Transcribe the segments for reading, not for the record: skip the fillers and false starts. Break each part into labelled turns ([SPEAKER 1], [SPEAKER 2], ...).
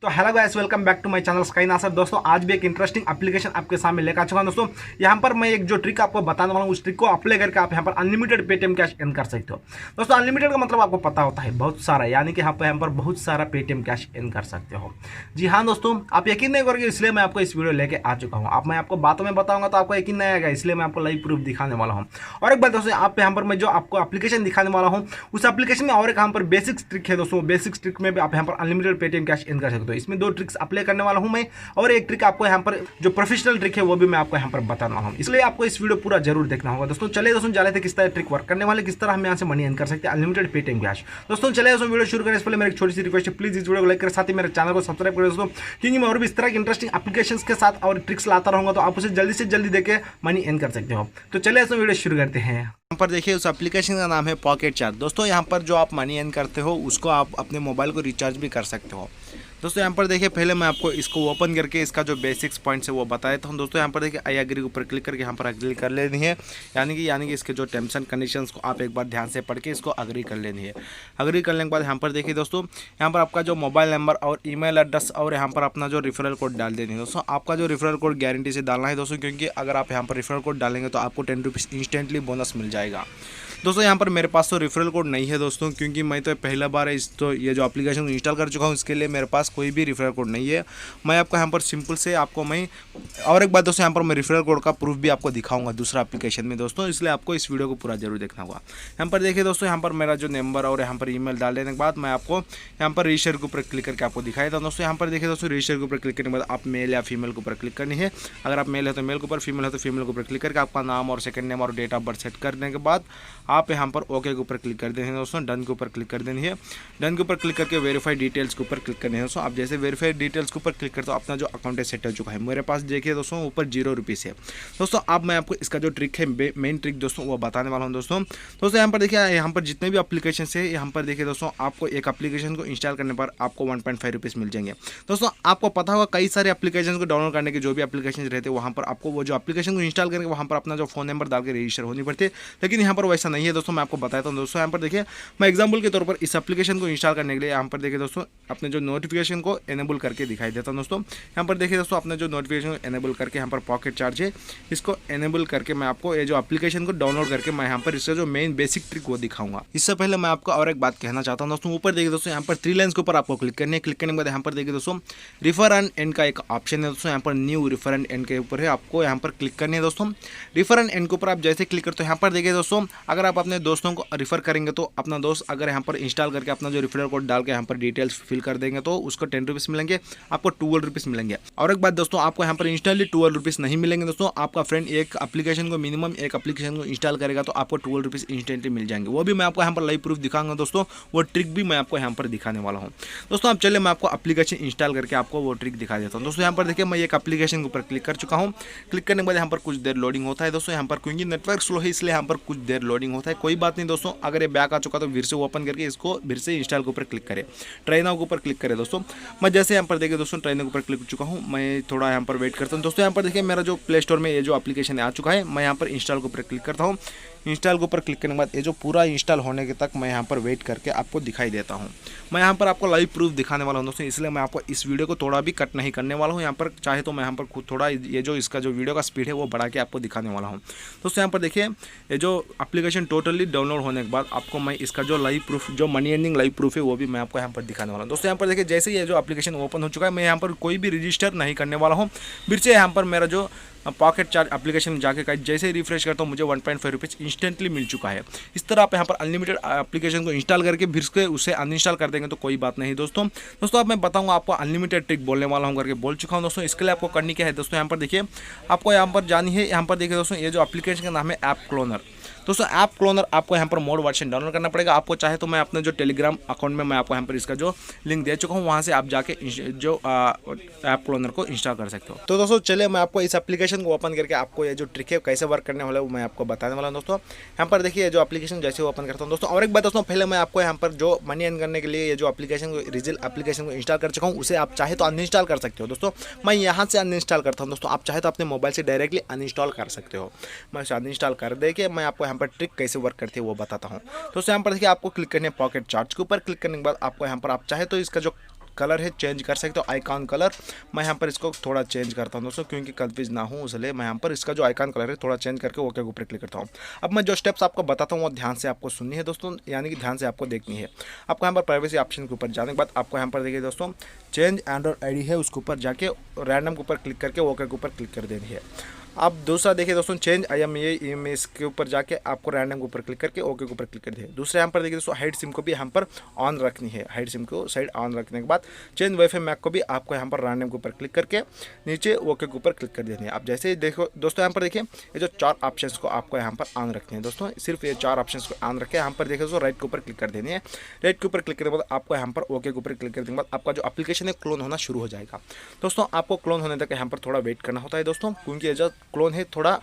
[SPEAKER 1] तो hello guys, welcome back to my channel sky Nasar. दोस्तों आज भी एक इंटरेस्टिंग एप्लीकेशन आपके सामने लेकर आ चुका हूं। दोस्तों यहाँ पर मैं एक जो ट्रिक आपको बताने वाला हूं, उस ट्रिक को अप्लाई करके आप यहाँ पर अनलिमिटेड पेटीएम कैश अर्न कर सकते हो। दोस्तों अनलिमिटेड का मतलब आपको पता होता है बहुत सारा, यानी कि यहाँ पर बहुत सारा पेटीएम कैश अर्न कर सकते हो। जी हाँ दोस्तों, आप यकीन नहीं करोगे, इसलिए मैं आपको इस वीडियो लेके आ चुका हूँ। मैं आपको बातों में बताऊंगा तो आपको यकीन नहीं आएगा, इसलिए मैं आपको लाइव प्रूफ दिखाने वाला हूँ। और एक बात दोस्तों, आप यहाँ पर मैं जो आपको एप्लीकेशन दिखाने वाला हूँ, उस एप्लीकेशन में और एक यहाँ पर बेसिक ट्रिक है दोस्तों। बेसिक ट्रिक में भी आप यहाँ पर अनलिमिटेड पेटीएम कैश अर्न कर सकते हो। इसमें दो ट्रिक्स अप्लाई करने वाला हूं मैं, और एक ट्रिक आपको यहाँ पर जो प्रोफेशनल ट्रिक है वो भी मैं आपको यहाँ पर बताना हूं, इसलिए आपको इस वीडियो पूरा जरूर देखना होगा। दोस्तों चलिए दोस्तों जाने थे किस तरह ट्रिक वर्क करने वाले, किस तरह हम यहाँ से मनी अर्न कर सकते हैं अनलिमिटेड पेटीएम कैश। दोस्तों चलिए दोस्तों वीडियो शुरू करने से पहले मेरी एक छोटी सी रिक्वेस्ट है, प्लीज इस वीडियो को लाइक करें, साथ ही मेरे चैनल को सब्सक्राइब करें दोस्तों, क्योंकि मैं और भी इस तरह की इंटरेस्टिंग एप्लीकेशंस के साथ और ट्रिक्स लाता रहूंगा, तो आप उसे जल्दी से जल्दी देके मनी अर्न कर सकते हो। तो चलिए दोस्तों वीडियो शुरू करते हैं। यहाँ पर देखिए उस एप्लीकेशन का नाम है पॉकेट चार्ज। दोस्तों यहाँ पर जो आप मनी अर्न करते हो उसको आप अपने मोबाइल को रिचार्ज भी कर सकते हो। दोस्तों यहाँ पर देखिए, पहले मैं आपको इसको ओपन करके इसका जो बेसिक्स पॉइंट्स है वो बता देता हूँ। दोस्तों यहाँ पर देखिए आई एग्री के ऊपर क्लिक करके यहाँ पर एग्री कर लेनी है, यानी कि इसके जो टर्म्स एंड कंडीशंस को आप एक बार ध्यान से पढ़ के इसको एग्री कर लेनी है। एग्री करने के बाद यहाँ पर देखिए दोस्तों, यहाँ पर आपका जो मोबाइल नंबर और ईमेल एड्रेस और यहाँ पर अपना जो रेफरल कोड डाल देनी है। दोस्तों आपका जो रेफरल कोड गारंटी से डालना है दोस्तों, क्योंकि अगर आप यहाँ पर रेफरल कोड डालेंगे तो आपको 10 रुपीज़ इंस्टेंटली बोनस मिल जाएगा। दोस्तों यहाँ पर मेरे पास तो रेफरल कोड नहीं है दोस्तों, क्योंकि मैं तो पहला बार है ये जो एप्लीकेशन इंस्टॉल कर चुका हूँ, इसके लिए मेरे पास कोई भी रेफरल कोड नहीं है। मैं आपको यहाँ पर सिंपल से आपको मैं और एक बात दोस्तों, यहाँ पर मैं रेफरल कोड का प्रूफ भी आपको दिखाऊंगा दूसरा एप्लीकेशन में दोस्तों, इसलिए आपको इस वीडियो को पूरा जरूर देखना होगा। यहाँ पर देखिए दोस्तों, यहाँ पर मेरा जो नंबर और यहाँ पर ईमेल डाल देने के बाद मैं आपको यहाँ पर रजिस्टर के ऊपर क्लिक करके आपको दिखाई था। दोस्तों यहाँ पर देखिए दोस्तों, रजिस्टर के ऊपर क्लिक करने के बाद आप मेल या फीमेल के ऊपर क्लिक करनी है। अगर आप मेल है तो मेल के ऊपर, फीमेल है तो फीमेल के ऊपर क्लिक करके आपका नाम और सेकंड नेम और डेट ऑफ बर्थ सेट करने के बाद आप यहाँ पर ओके के ऊपर क्लिक कर देनी है दोस्तों। डन के ऊपर क्लिक कर देनी है। डन के ऊपर क्लिक करके वेरीफाई डिटेल्स के ऊपर क्लिक करनी है दोस्तों। आप जैसे वेरीफाई डिटेल्स के ऊपर क्लिक करते हो, अपना जो अकाउंट है सेट हो चुका है। मेरे पास देखिए दोस्तों ऊपर 0 रुपीज़ है दोस्तों। अब मैं आपको इसका जो ट्रिक है, मेन ट्रिक दोस्तों, वो बताने वाला हूँ दोस्तों। यहाँ पर देखिए, यहाँ पर जितने भी एप्लीकेशन है, यहाँ पर देखिए दोस्तों, आपको एक एप्लीकेशन को इंस्टॉल करने पर आपको 1.5 रुपीज़ मिल जाएंगे। दोस्तों आपको पता होगा कई सारे एप्लीकेशन को डाउनलोड करने के जो भी एप्लीकेशन रहते हैं, वहाँ पर आपको वो जो एप्लीकेशन को इंस्टॉल करके वहाँ पर अपना जो फोन नंबर डाल के रजिस्टर होनी पड़ती है, लेकिन यहाँ पर वैसा नहीं है दोस्तों। मैं आपको बताता हूँ दोस्तों, यहाँ पर देखिए मैं एग्जाम्पल के तौर पर इस एप्लीकेशन को इंस्टॉल करने के लिए यहाँ पर देखिए दोस्तों, अपने जो नोटिफिकेशन को एनेबल करके दिखाई देता हूँ दोस्तों। यहाँ पर देखिए दोस्तों, अपने जो नोटिफिकेशन को एनेबल करके यहाँ पर पॉकेट चार्ज है, इसको एनेबल करके मैं आपको ये जो एप्लीकेशन को डाउनलोड करके मैं यहाँ पर इसका जो मेन बेसिक ट्रिक वो दिखाऊंगा। इससे पहले मैं आपको और एक बात कहना चाहता हूँ दोस्तों। ऊपर देखिए दोस्तों, यहाँ पर 3 लाइन्स के ऊपर आपको क्लिक करनी है। क्लिक करने के बाद यहाँ पर देखिए दोस्तों, रिफर एंड एंड का एक ऑप्शन है दोस्तों। यहाँ पर न्यू रिफर एंड एंड के ऊपर है, आपको यहाँ पर क्लिक करनी है दोस्तों। रिफर एंड एंड के ऊपर आप जैसे क्लिक करते हो, यहाँ पर देखिए दोस्तों, अगर आप अपने दोस्तों को रिफर करेंगे तो अपना दोस्त अगर यहाँ पर इंस्टॉल करके अपना जो रेफरल कोड डाल के यहाँ पर डिटेल्स फिल कर देंगे तो उसको 10 रुपीज़ मिलेंगे, आपको 12 रुपीज़ मिलेंगे। और एक बात दोस्तों, आपको यहाँ पर इंस्टॉली 12 रुपीज़ नहीं मिलेंगे दोस्तों। आपका फ्रेंड एक एप्लीकेशन को मिनिमम एक एप्लीकेशन को इंस्टॉल करेगा तो आपको 12 रुपीज़ इंस्टेंटली मिल जाएंगे। वो भी मैं आपको यहाँ पर लाइव प्रूफ दिखाऊंगा दोस्तों, वो ट्रिक भी मैं आपको यहाँ पर दिखाने वाला हूँ दोस्तों। अब चलिए मैं आपको एप्लीकेशन इंस्टॉल करके आपको वो ट्रिक दिखा देता हूँ दोस्तों। यहाँ पर देखिए मैं एक एप्लीकेशन के ऊपर क्लिक कर चुका हूँ। क्लिक करने के बाद यहाँ पर कुछ देर लोडिंग होता है दोस्तों। यहाँ पर क्योंकि नेटवर्क स्लो है इसलिए यहाँ पर कुछ देर लोडिंग होता है, कोई बात नहीं दोस्तों। अगर ये बैक आ चुका तो फिर से ओपन करके इसको फिर से इंस्टॉल के ऊपर क्लिक करें, ट्रेनों के ऊपर क्लिक करें दोस्तों। मैं जैसे यहाँ पर देखिए दोस्तों, ट्रेनों के ऊपर क्लिक कर चुका हूँ। मैं थोड़ा यहाँ पर वेट करता हूँ दोस्तों। यहाँ पर देखिए मेरा जो प्ले स्टोर में ये जो एप्लीकेशन आ चुका है, मैं यहाँ पर इंस्टॉल के ऊपर क्लिक करता हूँ। इंस्टॉल के ऊपर क्लिक करने के बाद ये जो पूरा इंस्टॉल होने के तक मैं यहाँ पर वेट करके आपको दिखाई देता हूँ। मैं यहाँ पर आपको लाइव प्रूफ दिखाने वाला हूँ दोस्तों, इसलिए मैं आपको इस वीडियो को थोड़ा भी कट नहीं करने वाला हूँ। यहाँ पर चाहे तो मैं यहाँ पर खुद थोड़ा ये जो इसका जो वीडियो का स्पीड है वो बढ़ा के आपको दिखाने वाला हूँ दोस्तों। यहाँ पर देखिए ये जो एप्लीकेशन टोटली डाउनलोड होने के बाद आपको मैं इसका जो लाइव प्रूफ, जो मनी अर्निंग लाइव प्रूफ है, वो भी मैं आपको यहाँ पर दिखाने वाला हूँ दोस्तों। यहाँ पर देखिए जैसे ये जो एप्लीकेशन ओपन हो चुका है, मैं यहाँ पर कोई भी रजिस्टर नहीं करने वाला हूँ। फिर से यहाँ पर मेरा जो पॉकेट चार्ज एप्लीकेशन में जाके जैसे ही रिफ्रेश करता हूँ, मुझे 1.5 रुपीज़ इंस्टेंटली मिल चुका है। इस तरह आप यहाँ पर अनलिमिटेड एप्लीकेशन को इंस्टॉल करके फिर से उसे अनइंस्टॉल कर देंगे तो कोई बात नहीं दोस्तों। अब मैं बताऊँगा आपको अनलिमिटेड ट्रिक बोलने वाला हूँ करके बोल चुका हूँ दोस्तों। इसके लिए आपको करनी क्या है दोस्तों, यहाँ पर देखिए आपको यहाँ पर जानी है। यहाँ पर देखिए दोस्तों, ये जो एप्लीकेशन का नाम है ऐप क्लोनर दोस्तों। ऐप क्लोनर आपको यहाँ पर मोड वर्जन डाउनलोड करना पड़ेगा। आपको चाहे तो मैं अपने जो टेलीग्राम अकाउंट में मैं आपको यहाँ पर इसका जो लिंक दे चुका हूँ, वहाँ से आप जाके जो ऐप क्लोनर को इंस्टॉल कर सकते हो। तो दोस्तों चलिए मैं आपको इस एप्लीकेशन को ओपन करके आपको ये जो ट्रिक है कैसे वर्क करने वाला है वो मैं आपको बताने वाला हूँ दोस्तों। यहाँ पर देखिए जो एप्लीकेशन जैसे ओपन करता हूँ दोस्तों। और एक बात दोस्तों, पहले मैं आपको यहाँ पर जो मनी अर्न करने के लिए ये जो एप्लीकेशन को रिजिल एप्लीकेशन को इंस्टॉल कर चुका हूँ, उसे आप चाहे तो अनइंस्टॉल कर सकते हो दोस्तों। मैं यहाँ से अनइंस्टॉल करता हूँ दोस्तों। आप चाहे तो अपने मोबाइल से डायरेक्टली अनइंस्टॉल कर सकते हो। मैं उसे अनइंस्टॉल कर दे के मैं आपको यहाँ पर ट्रिक कैसे वर्क करती है वो बताता हूँ। तो यहाँ पर देखिए आपको क्लिक करनी है पॉकेट चार्ज के ऊपर। क्लिक करने के बाद आपको यहाँ पर आप चाहे तो इसका जो
[SPEAKER 2] कलर है चेंज कर सकते हो, आइकॉन कलर। मैं यहाँ पर इसको थोड़ा चेंज करता हूँ दोस्तों, क्योंकि कंफ्यूज ना हूँ, इसलिए मैं यहाँ पर इसका जो आइकॉन कलर है थोड़ा चेंज करके ओके के ऊपर क्लिक करता हूँ। अब मैं जो स्टेप्स आपको बताता हूँ वो ध्यान से आपको सुननी है दोस्तों, यानी कि ध्यान से आपको देखनी है। आपको यहाँ पर प्राइवेसी ऑप्शन के ऊपर जाने के बाद आपको यहाँ पर देखिए दोस्तों, चेंज एंड्रॉइड आईडी है, उसके ऊपर जाके रैंडम के ऊपर क्लिक करके ओके के ऊपर क्लिक कर देनी है। अब दूसरा देखिए दोस्तों, चेंज IMEI के ऊपर जाके आपको रैंडम के ऊपर क्लिक करके ओके के ऊपर क्लिक कर दिए। दूसरे यहाँ पर देखिए दोस्तों, हाइड सिम को भी यहाँ पर ऑन रखनी है। हाइड सिम को साइड ऑन रखने के बाद चेंज वाईफाई मैक को भी आपको यहाँ पर रैंडम के ऊपर क्लिक करके नीचे ओके के ऊपर क्लिक कर देनी है। अब जैसे ही देखो दोस्तों, यहाँ पर देखिए ये जो 4 ऑप्शंस को आपको यहाँ पर ऑन रखने हैं दोस्तों, सिर्फ ये 4 ऑप्शंस को ऑन रखे। यहाँ पर देखिए दोस्तों, राइट के ऊपर क्लिक कर देनी है। राइट के ऊपर क्लिक करने के बाद आपको यहाँ पर ओके के ऊपर क्लिक करने के बाद आपका जो एप्लीकेशन है क्लोन होना शुरू हो जाएगा। दोस्तों आपको क्लोन होने तक यहाँ पर थोड़ा वेट करना होता है दोस्तों, क्योंकि ये जो क्लोन है थोड़ा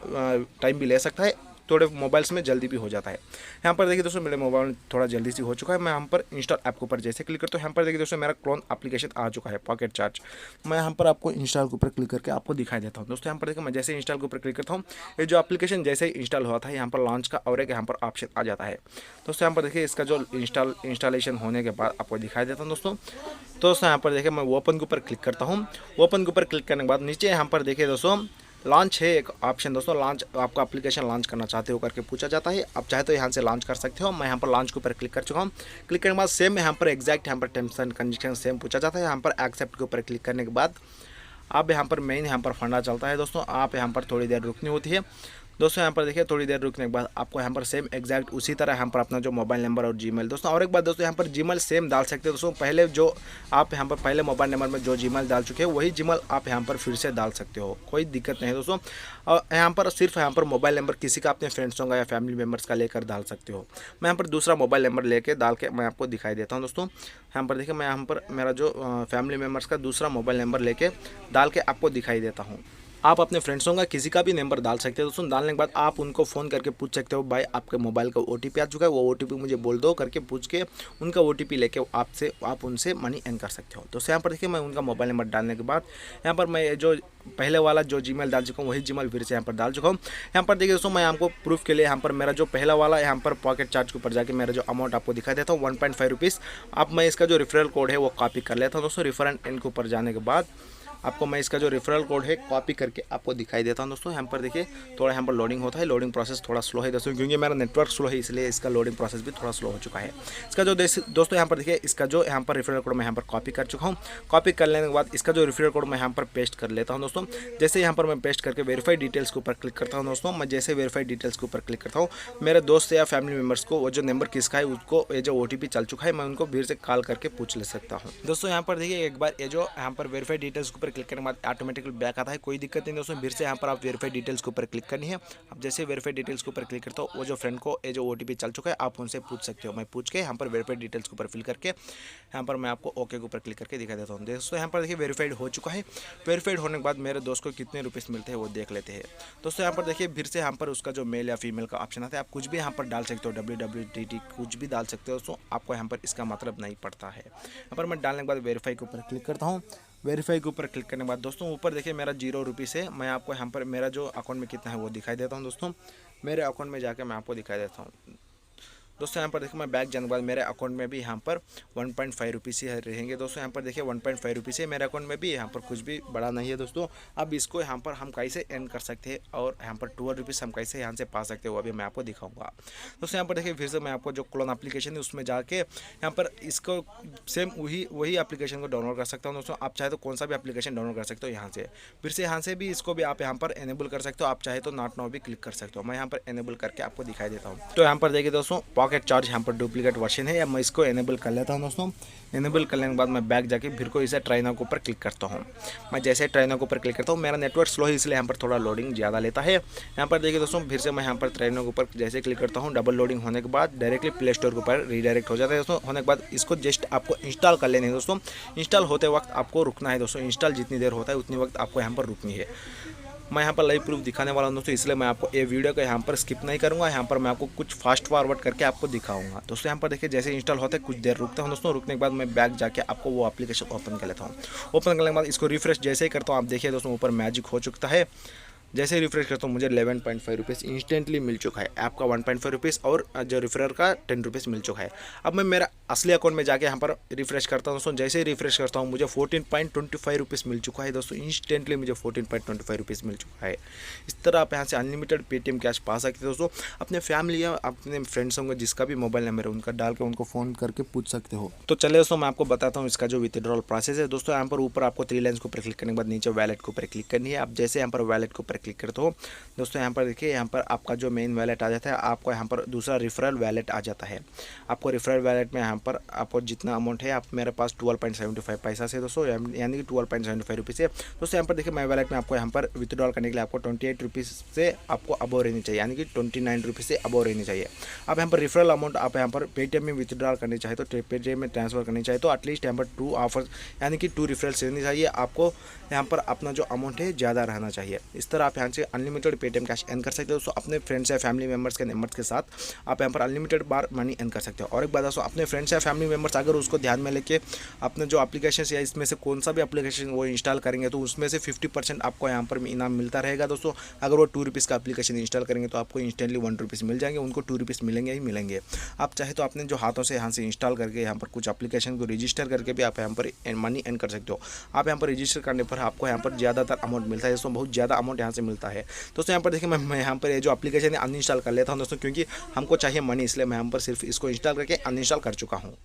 [SPEAKER 2] टाइम भी ले सकता है, थोड़े मोबाइल्स में जल्दी भी हो जाता है। यहाँ पर देखिए दोस्तों, मेरे मोबाइल में थोड़ा जल्दी से हो चुका है। मैं यहाँ पर इंस्टॉल ऐप के ऊपर जैसे क्लिक करता हूँ, यहाँ पर देखिए दोस्तों मेरा क्लोन एप्लीकेशन आ चुका है, पॉकेट चार्ज। मैं यहाँ पर आपको इंस्टॉल के ऊपर क्लिक करके आपको दिखाई देता हूँ दोस्तों। यहाँ पर देखिए मैं जैसे इंस्टॉल के ऊपर क्लिक करता हूँ, ये जो एप्लीकेशन जैसे ही इंस्टॉल हुआ था यहाँ पर लॉन्च का और एक यहाँ पर ऑप्शन आ जाता है दोस्तों। यहाँ पर देखिए इसका जो इंस्टॉलेशन होने के बाद आपको दिखाई देता हूँ दोस्तों। यहाँ पर देखिए मैं ओपन के ऊपर क्लिक करता हूँ। ओपन के ऊपर क्लिक करने के बाद नीचे यहाँ पर देखिए दोस्तों, लॉन्च है एक ऑप्शन दोस्तों। लॉन्च, आपका एप्लीकेशन लॉन्च करना चाहते हो करके पूछा जाता है। आप चाहे तो यहाँ से लॉन्च कर सकते हो। मैं यहाँ पर लॉन्च के ऊपर क्लिक कर चुका हूँ। क्लिक करने के बाद सेम यहाँ पर एग्जैक्ट यहाँ पर टर्म्स एंड कंडीशन सेम पूछा जाता है। यहाँ पर एक्सेप्ट के ऊपर क्लिक करने के बाद आप यहाँ पर मेन यहाँ पर फंडा चलता है दोस्तों। आप यहाँ पर थोड़ी देर रुकनी होती है दोस्तों। यहाँ पर देखिए थोड़ी देर रुकने के बाद आपको यहाँ पर सेम एग्जैक्ट उसी तरह यहाँ पर अपना जो मोबाइल नंबर और जीमेल दोस्तों, और एक बात दोस्तों, यहाँ पर जीमेल सेम डाल सकते हो दोस्तों। पहले जो आप यहाँ पर पहले मोबाइल नंबर में जो जीमेल डाल चुके हैं वही जीमेल आप यहाँ पर फिर से डाल सकते हो, कोई दिक्कत नहीं है दोस्तों। और यहाँ पर सिर्फ यहाँ पर मोबाइल नंबर किसी का अपने फ्रेंड्सों का या फैमिली मेम्बर्स का लेकर डाल सकते हो। मैं यहाँ पर दूसरा मोबाइल नंबर लेके डाल के मैं आपको दिखाई देता हूँ दोस्तों। यहाँ पर देखिए मैं यहाँ पर मेरा जो फैमिली मेम्बर्स का दूसरा मोबाइल नंबर लेके डाल के आपको दिखाई देता हूँ। आप अपने फ्रेंड्सों का किसी का भी नंबर डाल सकते हो दोस्तों। डालने के बाद आप उनको फ़ोन करके पूछ सकते हो, भाई आपके मोबाइल का OTP आ चुका है, वो OTP मुझे बोल दो करके पूछ के उनका OTP लेके आप उनसे मनी अर्न कर सकते हो। तो यहाँ पर देखिए मैं उनका मोबाइल नंबर डालने के बाद यहाँ पर मैं जो पहले वाला जो जीमेल डाल चुका हूँ वही जीमेल फिर से यहाँ पर डाल चुका हूँ। यहाँ पर देखिए दोस्तों, मैं आपको प्रूफ के लिए यहाँ पर मेरा जो पहला वाला यहाँ पर पॉकेट चार्ज के ऊपर जाके मेरा जो अमाउंट आपको दिखा देता हूँ 1.5 रुपीज़। अब मैं इसका जो रेफरल कोड है वो कॉपी कर लेता हूँ दोस्तों। रेफरल इन के ऊपर जाने के बाद आपको मैं इसका जो रेफरल कोड है कॉपी करके आपको दिखाई देता हूं दोस्तों। यहाँ पर देखिए थोड़ा यहाँ पर लोडिंग होता है, लोडिंग प्रोसेस थोड़ा स्लो है दोस्तों, क्योंकि मेरा नेटवर्क स्लो है इसलिए इसका लोडिंग प्रोसेस भी थोड़ा स्लो हो चुका है। इसका जो दोस्तों यहाँ पर देखिए इसका जो यहाँ पर रेफरल कोड मैं यहाँ पर कॉपी कर चुका हूँ। कॉपी कर लेने के बाद इसका जो रेफरल कोड मैं यहाँ पर पेस्ट कर लेता हूँ दोस्तों। जैसे यहाँ पर मैं पेस्ट करके वेरीफाई डिटेल्स के ऊपर क्लिक करता हूँ दोस्तों। मैं जैसे वेरीफाई डिटेल्स के ऊपर क्लिक करता हूँ, मेरे दोस्त या फैमिली मेम्बर्स को वो जो नंबर किसका है उसको ये जो OTP चल चुका है मैं उनको फिर से कॉल करके पूछ ले सकता हूँ दोस्तों। यहाँ पर देखिए एक बार ये जो यहाँ पर वेरीफाई डिटेल्स के ऊपर क्लिक करने के बाद ऑटोमेटिकली बैक आता है, कोई दिक्कत नहीं दोस्तों। फिर से यहाँ पर आप वेरीफाई डिटेल्स के ऊपर क्लिक करनी है। अब जैसे वेरीफाई डिटेल्स के ऊपर क्लिक करता हूँ, वो जो फ्रेंड को ये जो OTP चल चुका है आप उनसे पूछ सकते हो। मैं पूछ के यहाँ पर वेरीफाई डिटेल्स के ऊपर फिल करके यहाँ पर मैं आपको ओके के ऊपर क्लिक करके दिखा देता हूँ दोस्तों। यहाँ पर देखिए वेरीफाइड हो चुका है। वेरीफाइड होने के बाद मेरे दोस्त को कितने रुपीस मिलते हैं वो देख लेते हैं दोस्तों। यहाँ पर देखिए फिर से यहाँ पर उसका जो मेल या फीमेल का ऑप्शन आता है, आप कुछ भी यहाँ पर डाल सकते हो, WWTT कुछ भी डाल सकते हो दोस्तों। आपको यहाँ पर इसका मतलब नहीं पड़ता है। यहाँ पर मैं डालने के बाद वेरीफाई के ऊपर क्लिक करता हूँ। वेरीफाई के ऊपर क्लिक करने के बाद दोस्तों ऊपर देखिए मेरा 0 रुपीस है। मैं आपको यहाँ पर मेरा जो अकाउंट में कितना है वो दिखाई देता हूँ दोस्तों। मेरे अकाउंट में जाके मैं आपको दिखाई देता हूँ दोस्तों। यहाँ पर देखिए मैं बैक जाने के बाद मेरे अकाउंट में भी यहाँ पर 1.5 रुपीस ही रहेंगे दोस्तों। यहाँ पर देखिए 1.5 रुपीस है मेरे अकाउंट में भी, यहाँ पर कुछ भी बड़ा नहीं है दोस्तों। अब इसको यहाँ पर हम कैसे अर्न कर सकते हैं और यहाँ पर 12 रुपीस हम कैसे यहाँ से पा सकते हो अभी मैं आपको दिखाऊंगा दोस्तों। यहाँ पर देखिए फिर से मैं आपको जो क्लोन एप्लीकेशन है उसमें जाके यहाँ पर इसको सेम वही एप्लीकेशन को डाउनलोड कर सकता हूँ दोस्तों। आप चाहे तो कौन सा भी एप्लीकेशन डाउनलोड कर सकते हो यहाँ से। फिर से यहाँ से भी इसको भी आप यहाँ पर एनेबल कर सकते हो। आप चाहे तो नॉट नाउ भी क्लिक कर सकते हो। मैं यहाँ पर एनेबल करके आपको दिखाई देता हूँ। तो यहाँ पर देखिए दोस्तों पॉकेट चार्ज यहाँ पर डुप्लीकेट वर्जन है, या मैं इसको एनेबल कर लेता हूँ दोस्तों। एनेबल करने के बाद मैं बैक जाके फिर को इसे ट्राई नाउ के ऊपर क्लिक करता हूँ। मैं जैसे ट्राई नाउ के ऊपर क्लिक करता हूँ, मेरा नेटवर्क स्लो है इसलिए यहाँ पर थोड़ा लोडिंग ज़्यादा लेता है। यहाँ पर देखिए दोस्तों फिर से मैं यहाँ पर ट्राई नाउ के ऊपर जैसे क्लिक करता हूँ, डबल लोडिंग होने के बाद डायरेक्टली प्ले स्टोर के ऊपर रीडायरेक्ट हो जाता है दोस्तों। होने के बाद इसको जस्ट आपको इंस्टॉल कर लेने है दोस्तों। इंस्टॉल होते वक्त आपको रुकना है दोस्तों। इंस्टॉल जितनी देर होता है उतनी वक्त आपको यहाँ पर रुकनी है। मैं यहाँ पर लाइव प्रूफ दिखाने वाला हूँ दोस्तों, इसलिए मैं आपको ये वीडियो को यहाँ पर स्किप नहीं करूँगा। यहाँ पर मैं आपको कुछ फास्ट फॉरवर्ड करके आपको दिखाऊंगा दोस्तों। यहाँ पर देखिए जैसे इंस्टॉल होता है कुछ देर रुकता हूँ दोस्तों। रुकने के बाद मैं बैक जाके आपको वो एप्लीकेशन ओपन कर लेता हूँ। ओपन करने के बाद इसको रिफ्रेश जैसे ही करता हूँ, आप देखिए दोस्तों ऊपर मैजिक हो चुका है जैसे ही रिफ्रेश करता हूँ मुझे 11.5 रुपीज़ इंस्टेंटली मिल चुका है। ऐप का 1.5 रुपीज़ और जो रेफरर का 10 रुपीज़ मिल चुका है। अब मैं मेरा असली अकाउंट में जाके यहाँ पर रिफ्रेश करता हूँ दोस्तों। जैसे ही रिफ्रेश करता हूँ मुझे 14.25 रुपीज़ मिल चुका है दोस्तों। इंस्टेंटली मुझे 14.25 रुपीज़ मिल चुका है। इस तरह आप यहाँ से अनलिमिटेड पेटीएम कैश पा सकते हो दोस्तों। अपने फैमिली या अपने फ्रेंड्स होंगे जिसका भी मोबाइल नंबर है उनका डाल के उनको फ़ोन करके पूछ सकते हो। तो चलिए दोस्तों मैं आपको बताता हूँ इसका जो विथड्रॉल प्रोसेस है दोस्तों। यहाँ पर ऊपर आपको 3 लाइन्स के ऊपर क्लिक करने के बाद नीचे वैलेट के ऊपर क्लिक करनी है। आप जैसे यहाँ पर वैलेट के ऊपर क्लिक करते हो दोस्तों, यहाँ पर देखिए यहाँ पर आपका जो मेन वैलेट आ जाता है, आपको यहाँ पर दूसरा रेफरल वैलेट आ जाता है। आपको रेफरल वैलेट में यहाँ पर आपको जितना अमाउंट है, आप मेरे पास 12.75 पैसा से दोस्तों, यानी कि 12.75 रुपीज़ है दोस्तों। यहाँ पर देखिए माई वैलेट में आपको यहाँ पर विथड्रॉल करने के लिए आपको 28 रुपीज़ से आपको अबव रहनी चाहिए, यानी कि 29 रुपीज़ से अबव रहनी चाहिए। अब यहाँ पर रेफरल अमाउंट आप यहाँ पर पेटीएम में विथड्रॉल करनी चाहे तो पेटीएम में ट्रांसफर करनी चाहिए तो एटलीस्ट यहाँ पर 2 ऑफर यानी कि 2 रेफरल्स रहनी चाहिए। आपको यहाँ पर अपना जो अमाउंट है ज़्यादा रहना चाहिए। इस तरह आप यहाँ से अनलिमिटेड पेटीएम कैश अर्न कर सकते हो दोस्तों। अपने फ्रेंड्स या फैमिली मेम्बर्स के नंबर्स के साथ आप यहाँ पर अनलिमिटेड बार मनी अर्न कर सकते हो। और एक बात दोस्तों, अपने फ्रेंड्स या फैमिली मेम्बर्स अगर उसको ध्यान में लेके अपने जो एप्लीकेशन या इसमें से कौन सा भी एप्लीकेशन वो इंस्टॉल करेंगे तो उसमें से 50% आपको यहाँ पर इनाम मिलता रहेगा दोस्तों। अगर वो 2 रुपीज़ का एप्लीकेशन इंस्टॉल करेंगे तो आपको इंस्टेंटली 1 रुपीज़ मिल जाएंगे, उनको 2 रुपीज़ मिलेंगे ही मिलेंगे। आप चाहे तो अपने जो हाथों से यहाँ से इंस्टॉल करके यहाँ पर कुछ एप्लीकेशन को रजिस्टर करके भी आप यहाँ पर मनी अर्न कर सकते हो। आप यहाँ पर रजिस्टर करने पर आपको यहाँ पर ज़्यादातर अमाउंट मिलता है दोस्तों, बहुत ज़्यादा अमाउंट यहाँ से मिलता है दोस्तों। यहाँ पर देखिए मैं यहाँ पर ये जो एप्लीकेशन है अनइंस्टॉल कर लेता हूँ दोस्तों, क्योंकि हमको चाहिए मनी, इसलिए मैं यहाँ पर सिर्फ इसको इंस्टॉल करके अनइंस्टॉल कर चुका हूँ।